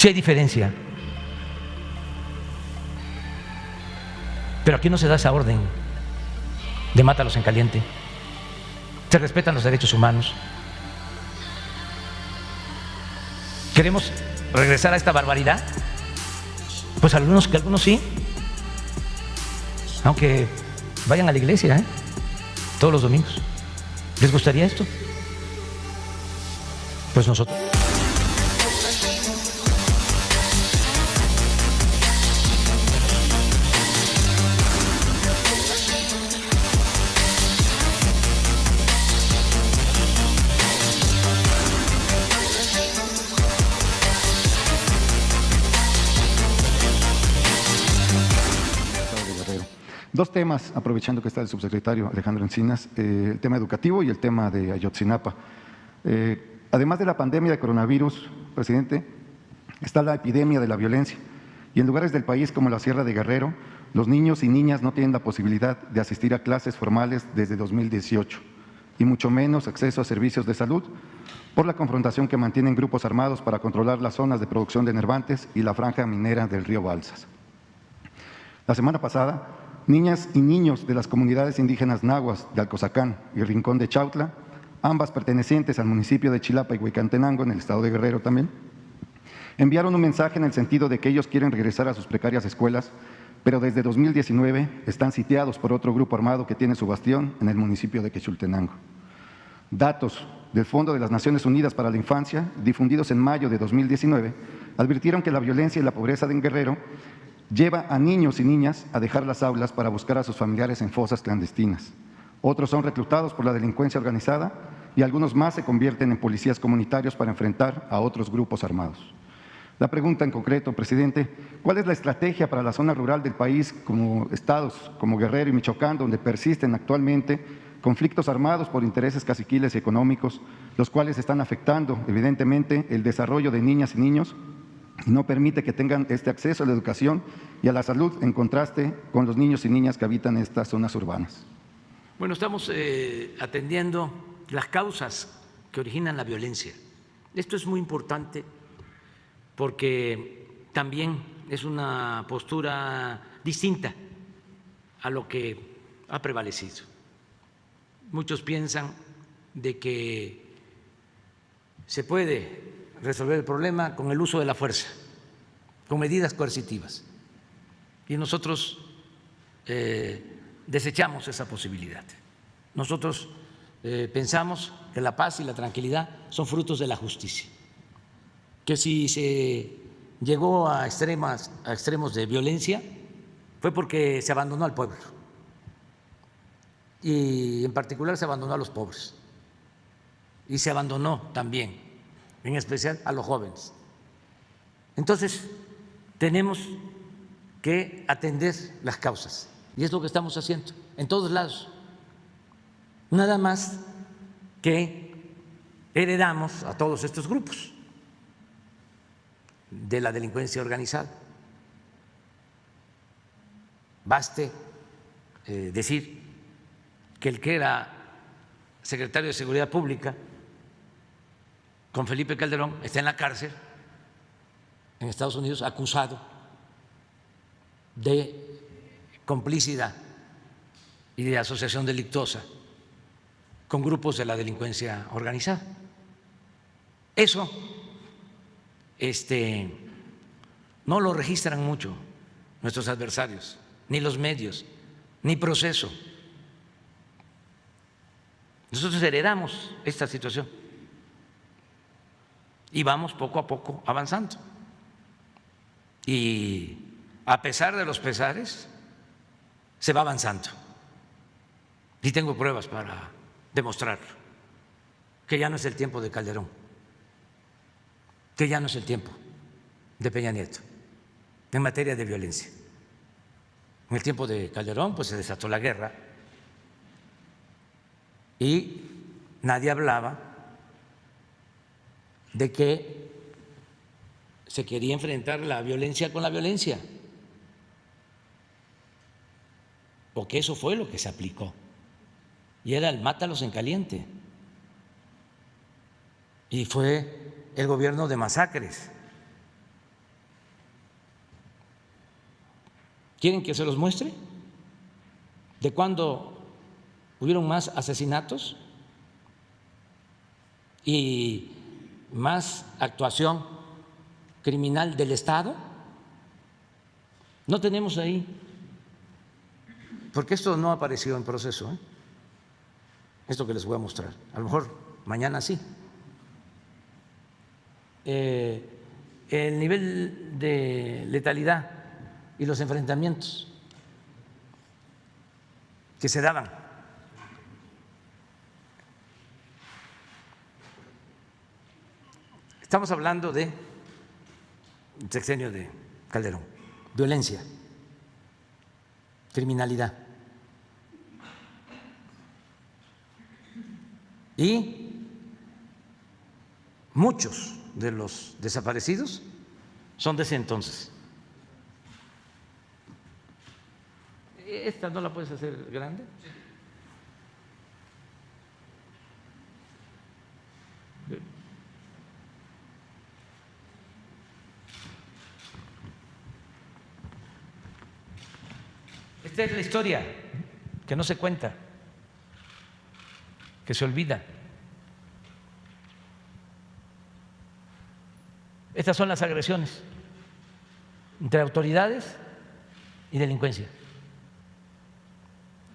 Sí hay diferencia, pero aquí no se da esa orden de mátalos en caliente. Se respetan los derechos humanos. ¿Queremos regresar a esta barbaridad? Pues algunos sí, aunque vayan a la iglesia, todos los domingos. ¿Les gustaría esto? Pues nosotros. Dos temas, aprovechando que está el subsecretario Alejandro Encinas, el tema educativo y el tema de Ayotzinapa. Además de la pandemia de coronavirus, presidente, está la epidemia de la violencia. Y en lugares del país como la Sierra de Guerrero, los niños y niñas no tienen la posibilidad de asistir a clases formales desde 2018, y mucho menos acceso a servicios de salud, por la confrontación que mantienen grupos armados para controlar las zonas de producción de enervantes y la franja minera del río Balsas. La semana pasada, niñas y niños de las comunidades indígenas nahuas de Alcozacán y Rincón de Chautla, ambas pertenecientes al municipio de Chilapa y Huehuetenango, en el estado de Guerrero también, enviaron un mensaje en el sentido de que ellos quieren regresar a sus precarias escuelas, pero desde 2019 están sitiados por otro grupo armado que tiene su bastión en el municipio de Quechultenango. Datos del Fondo de las Naciones Unidas para la Infancia, difundidos en mayo de 2019, advirtieron que la violencia y la pobreza en Guerrero lleva a niños y niñas a dejar las aulas para buscar a sus familiares en fosas clandestinas. Otros son reclutados por la delincuencia organizada y algunos más se convierten en policías comunitarios para enfrentar a otros grupos armados. La pregunta en concreto, presidente, ¿cuál es la estrategia para la zona rural del país, como estados como Guerrero y Michoacán, donde persisten actualmente conflictos armados por intereses caciquiles y económicos, los cuales están afectando evidentemente el desarrollo de niñas y niños y no permite que tengan este acceso a la educación y a la salud, en contraste con los niños y niñas que habitan estas zonas urbanas? Bueno, estamos atendiendo las causas que originan la violencia. Esto es muy importante porque también es una postura distinta a lo que ha prevalecido. Muchos piensan de que se puede resolver el problema con el uso de la fuerza, con medidas coercitivas. Y nosotros desechamos esa posibilidad. Nosotros pensamos que la paz y la tranquilidad son frutos de la justicia, que si se llegó a extremos de violencia fue porque se abandonó al pueblo y en particular se abandonó a los pobres y se abandonó también, en especial, a los jóvenes. Entonces, tenemos que atender las causas y es lo que estamos haciendo en todos lados. Nada más que heredamos a todos estos grupos de la delincuencia organizada. Baste decir que el que era secretario de Seguridad Pública con Felipe Calderón está en la cárcel en Estados Unidos acusado de complicidad y de asociación delictuosa con grupos de la delincuencia organizada. Eso no lo registran mucho nuestros adversarios, ni los medios, ni Proceso. Nosotros heredamos esta situación y vamos poco a poco avanzando. Y a pesar de los pesares, se va avanzando. Y tengo pruebas para demostrarlo, que ya no es el tiempo de Calderón, que ya no es el tiempo de Peña Nieto en materia de violencia. En el tiempo de Calderón pues se desató la guerra y nadie hablaba de que se quería enfrentar la violencia con la violencia, porque eso fue lo que se aplicó y era el mátalos en caliente y fue el gobierno de masacres ¿Quieren que se los muestre? ¿De cuándo hubieron más asesinatos y más actuación criminal del Estado? No tenemos ahí, porque esto no apareció en proceso, esto que les voy a mostrar. A lo mejor mañana sí. El nivel de letalidad y los enfrentamientos que se daban. Estamos hablando de sexenio de Calderón, violencia, criminalidad. Y muchos de los desaparecidos son de ese entonces. ¿Esta no la puedes hacer grande? Esta es la historia que no se cuenta, que se olvida. Estas son las agresiones entre autoridades y delincuencia.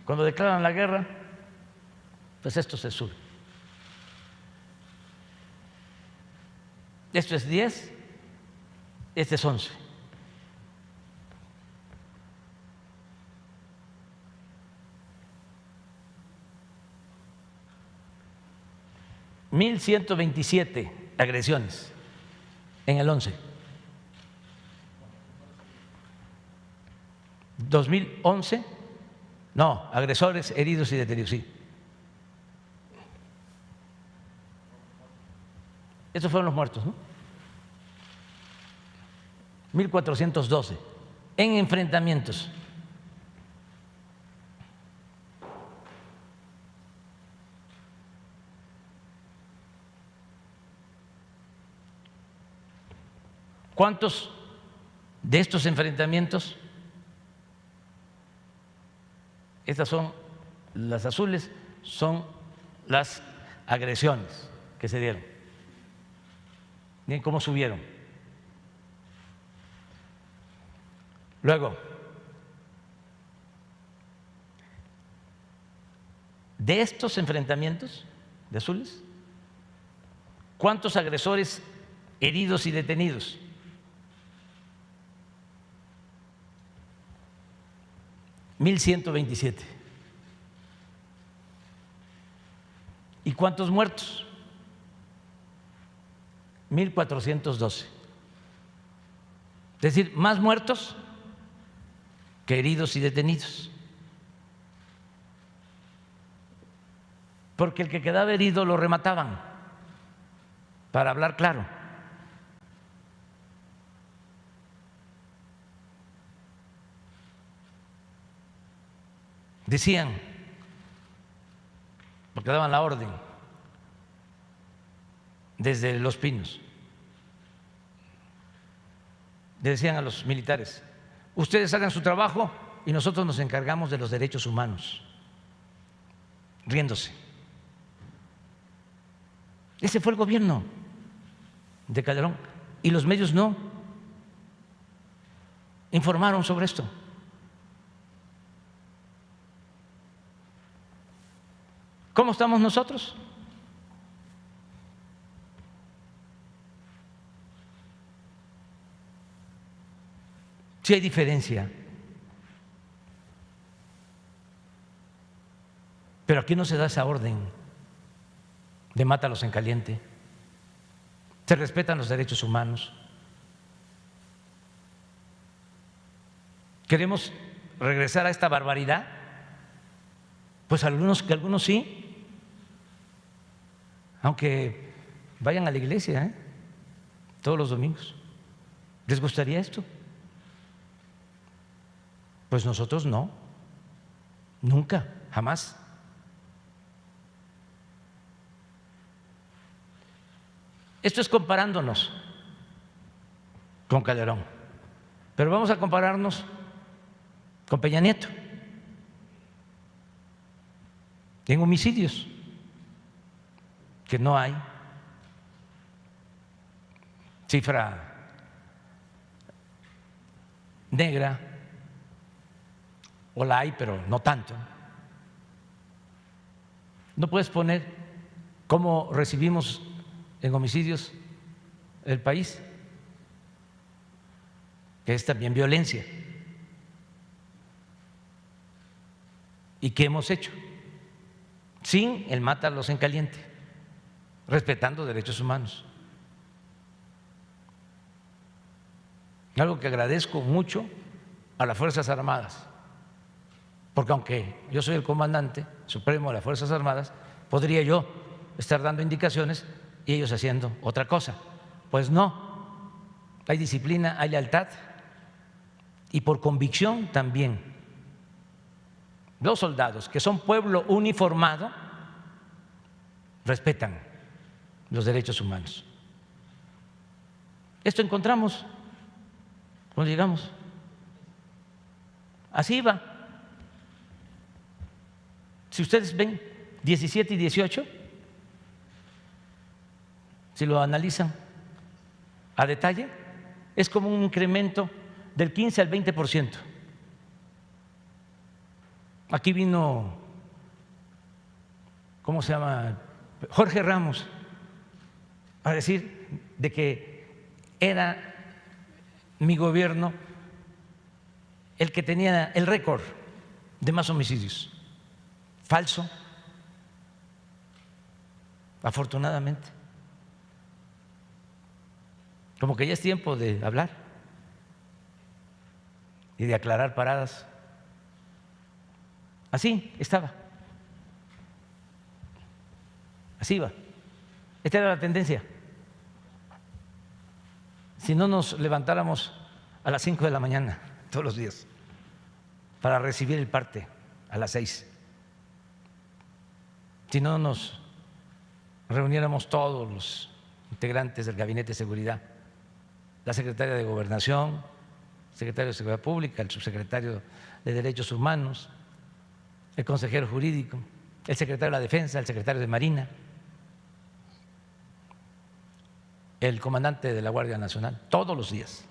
Cuando declaran la guerra, pues esto se sube. Esto es 10, este es 11. $1,127 agresiones en el 11. 2011, no, agresores, heridos y detenidos, sí. Estos fueron los muertos, ¿no? 1,412 en enfrentamientos. ¿Cuántos de estos enfrentamientos? Estas son las azules, son las agresiones que se dieron. Miren cómo subieron. Luego, de estos enfrentamientos de azules, ¿cuántos agresores heridos y detenidos? 1,127. ¿Y cuántos muertos? 1,412. Es decir, más muertos que heridos y detenidos. Porque el que quedaba herido lo remataban, para hablar claro. Decían, porque daban la orden desde Los Pinos, decían a los militares: ustedes hagan su trabajo y nosotros nos encargamos de los derechos humanos, riéndose. Ese fue el gobierno de Calderón y los medios no informaron sobre esto. ¿Cómo estamos nosotros? Sí hay diferencia, pero aquí no se da esa orden de mátalos en caliente. Se respetan los derechos humanos. ¿Queremos regresar a esta barbaridad? Pues algunos sí, aunque vayan a la iglesia todos los domingos. ¿Les gustaría esto? Pues nosotros no, nunca, jamás. Esto es comparándonos con Calderón, pero vamos a compararnos con Peña Nieto, en homicidios, que no hay cifra negra, o la hay, pero no tanto. No puedes poner cómo recibimos en homicidios el país, que es también violencia. ¿Y qué hemos hecho? Sin el mátalos en caliente, respetando derechos humanos. Algo que agradezco mucho a las Fuerzas Armadas, porque aunque yo soy el comandante supremo de las Fuerzas Armadas, podría yo estar dando indicaciones y ellos haciendo otra cosa. Pues no, hay disciplina, hay lealtad y por convicción también. Los soldados, que son pueblo uniformado, respetan los derechos humanos. Esto encontramos cuando llegamos. Así iba. Si ustedes ven 17 y 18, si lo analizan a detalle, es como un incremento del 15 al 20%. Aquí vino, ¿cómo se llama? Jorge Ramos, a decir de que era mi gobierno el que tenía el récord de más homicidios. Falso, afortunadamente. Como que ya es tiempo de hablar y de aclarar paradas. Así estaba, así iba. Esta era la tendencia. Si no nos levantáramos a las 5 de la mañana todos los días para recibir el parte a las 6, si no nos reuniéramos todos los integrantes del Gabinete de Seguridad, la secretaria de Gobernación, el secretario de Seguridad Pública, el subsecretario de Derechos Humanos, el consejero jurídico, el secretario de la Defensa, el secretario de Marina, el comandante de la Guardia Nacional, todos los días.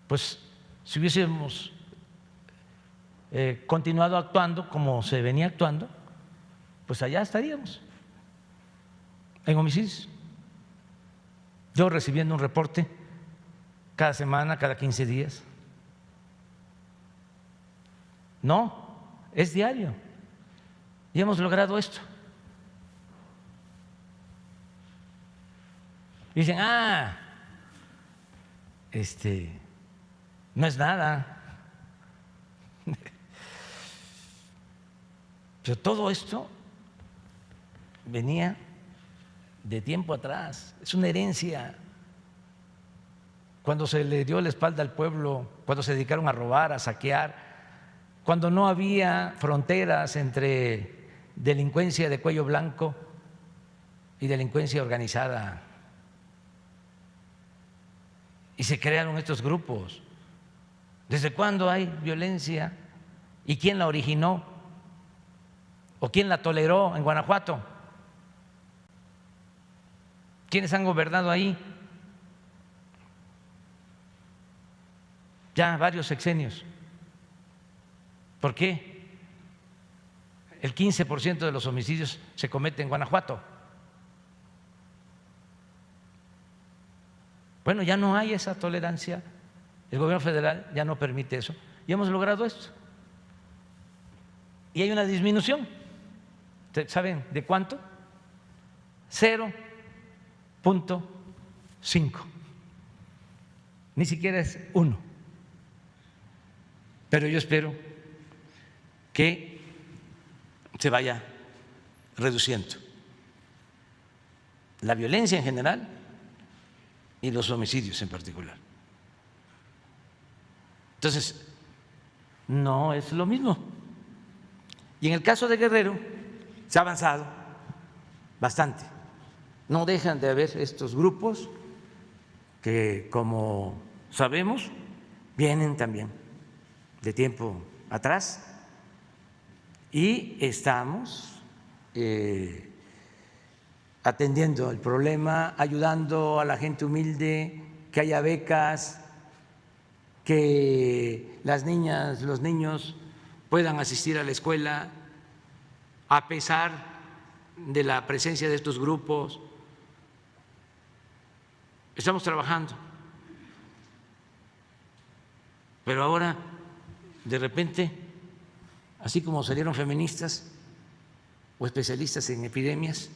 Pues si hubiésemos continuado actuando como se venía actuando, pues allá estaríamos, en homicidios. Yo recibiendo un reporte cada semana, cada 15 días. No, es diario. Y hemos logrado esto. Dicen, no es nada. Pero todo esto venía de tiempo atrás, es una herencia. Cuando se le dio la espalda al pueblo, cuando se dedicaron a robar, a saquear, cuando no había fronteras entre delincuencia de cuello blanco y delincuencia organizada, y se crearon estos grupos. ¿Desde cuándo hay violencia? ¿Y quién la originó? ¿O quién la toleró en Guanajuato? ¿Quiénes han gobernado ahí? Ya varios sexenios. ¿Por qué el 15% de los homicidios se comete en Guanajuato? Bueno, ya no hay esa tolerancia. El gobierno federal ya no permite eso. Y hemos logrado esto. Y hay una disminución. ¿Saben de cuánto? 0.5. Ni siquiera es 1. Pero yo espero que se vaya reduciendo la violencia en general y los homicidios en particular. Entonces, no es lo mismo. Y en el caso de Guerrero se ha avanzado bastante. No dejan de haber estos grupos que, como sabemos, vienen también de tiempo atrás y estamos atendiendo el problema, ayudando a la gente humilde, que haya becas, que las niñas, los niños puedan asistir a la escuela a pesar de la presencia de estos grupos. Estamos trabajando, pero ahora de repente, así como salieron feministas o especialistas en epidemias,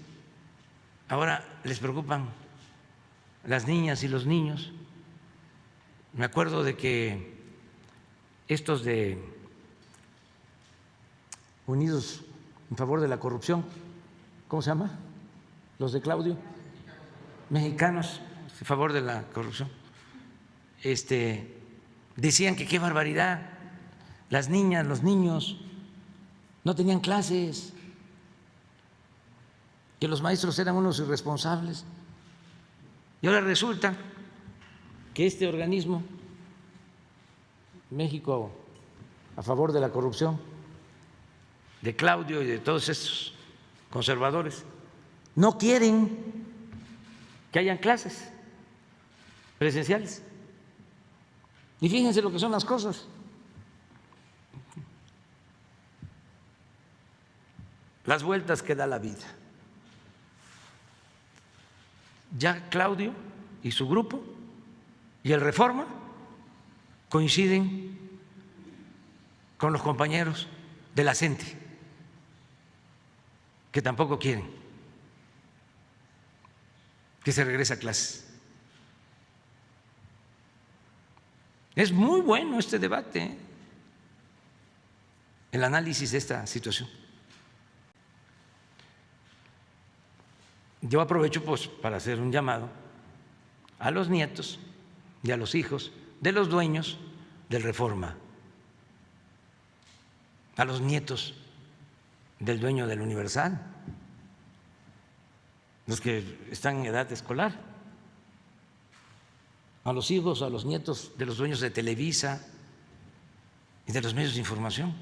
ahora les preocupan las niñas y los niños. Me acuerdo de que estos de Unidos en favor de la corrupción, ¿cómo se llama? Los de Claudio, mexicanos en favor de la corrupción, decían que qué barbaridad, las niñas, los niños no tenían clases, que los maestros eran unos irresponsables. Y ahora resulta que este organismo, México a favor de la corrupción, de Claudio y de todos estos conservadores, no quieren que hayan clases presenciales. Y fíjense lo que son las cosas. Las vueltas que da la vida. Ya Claudio y su grupo y el Reforma coinciden con los compañeros de la CENTE, que tampoco quieren que se regrese a clases. Es muy bueno este debate, ¿eh? El análisis de esta situación. Yo aprovecho pues para hacer un llamado a los nietos y a los hijos de los dueños del Reforma, a los nietos del dueño del Universal, los que están en edad escolar, a los hijos, a los nietos de los dueños de Televisa y de los medios de información.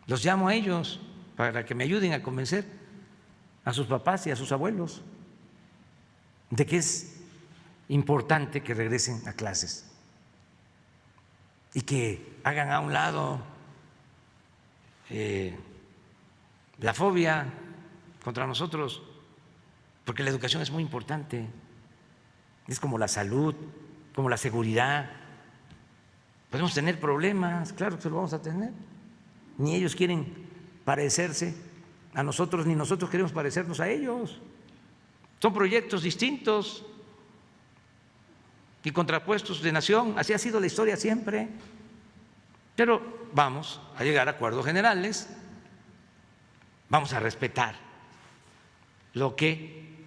Los llamo a ellos para que me ayuden a convencer a sus papás y a sus abuelos de que es importante que regresen a clases y que hagan a un lado la fobia contra nosotros, porque la educación es muy importante, es como la salud, como la seguridad. Podemos tener problemas, claro que lo vamos a tener. Ni ellos quieren parecerse a nosotros, ni nosotros queremos parecernos a ellos. Son proyectos distintos y contrapuestos de nación, así ha sido la historia siempre. Pero vamos a llegar a acuerdos generales, vamos a respetar lo que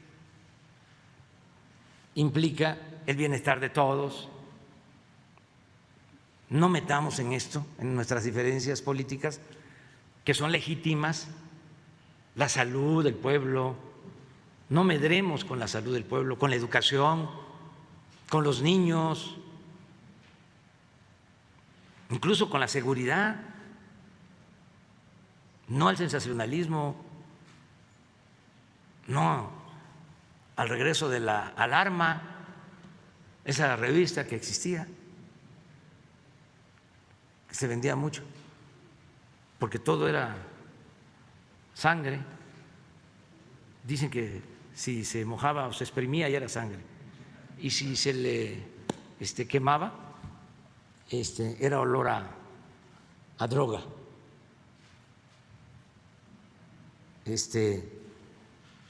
implica el bienestar de todos. No metamos en esto, en nuestras diferencias políticas, que son legítimas, la salud del pueblo. No medremos con la salud del pueblo, con la educación, con los niños, incluso con la seguridad. No al sensacionalismo, no al regreso de la alarma, esa revista que existía, que se vendía mucho, porque todo era sangre. Dicen que si se mojaba o se exprimía ya era sangre, y si se le quemaba era olor a droga.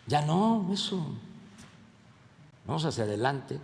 Ya no, eso, vamos hacia adelante.